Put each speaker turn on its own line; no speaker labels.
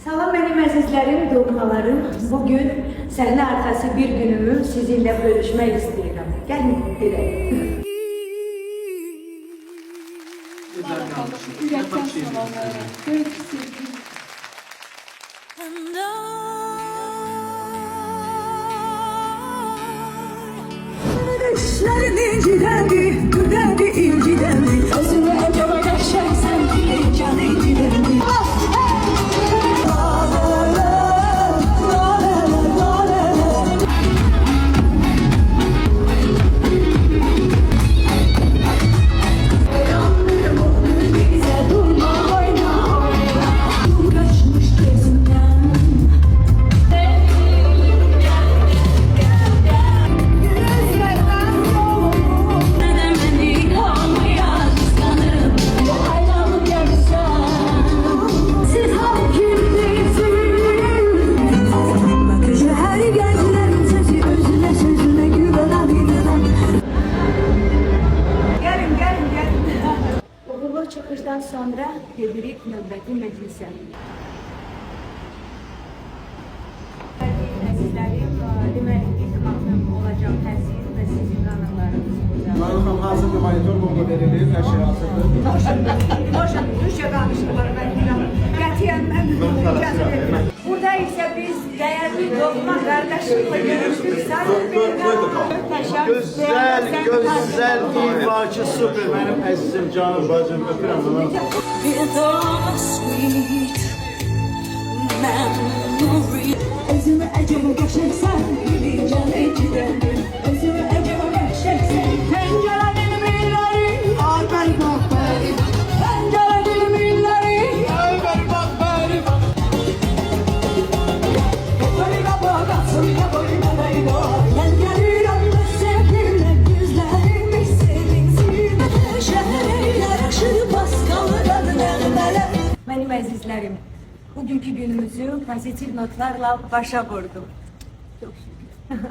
Salam benim əzizlərim, doğmalarım. Bugün səhne arkası bir günümü sizinle bölüşmek istiyorum. Gelin direkt.
Yürekten salamlar. Görüşürüz.
Düşlerini gidendi, güdendi, ilgidendi. Özünü acaba yaşarsan bile canı gidendi.
Uğurlu çıkışdan sonra gedirik növbəti məclisə. Əzizlərim, deməli ilk mahnım olacaq həzin və sizin qanunlarınız olacaq.
Hanım hazırdır, monitor bomba verilir, her şey hazırdır.
Boşan, Türkçe danışırlar ben bilmem. Qətiyyən mən icazə etmem. Burada isə biz dəyərli doğma qardaşımla görüşdük.
Güzel ifaçı süper benim əzizim, canım, bacım, öpürəm bunu.
With all the sweet memory. Özümü acaba yaşarsan bile canı gidendi. Özümü acaba yaşarsan pencerenin milleri. Ay bari bak bari. Pencerenin milleri. Ay bari bak bari. Bari bak bak aslında boyuna boyuna. Ben geliyorum da sevgilimle yüzlerimi sevinsin. Şehirler aşırı baskalıdan nağmeler.
Benim əzizlərim, bugünkü günümüzü pozitiv notlarla başa vurdum. Çok şükür.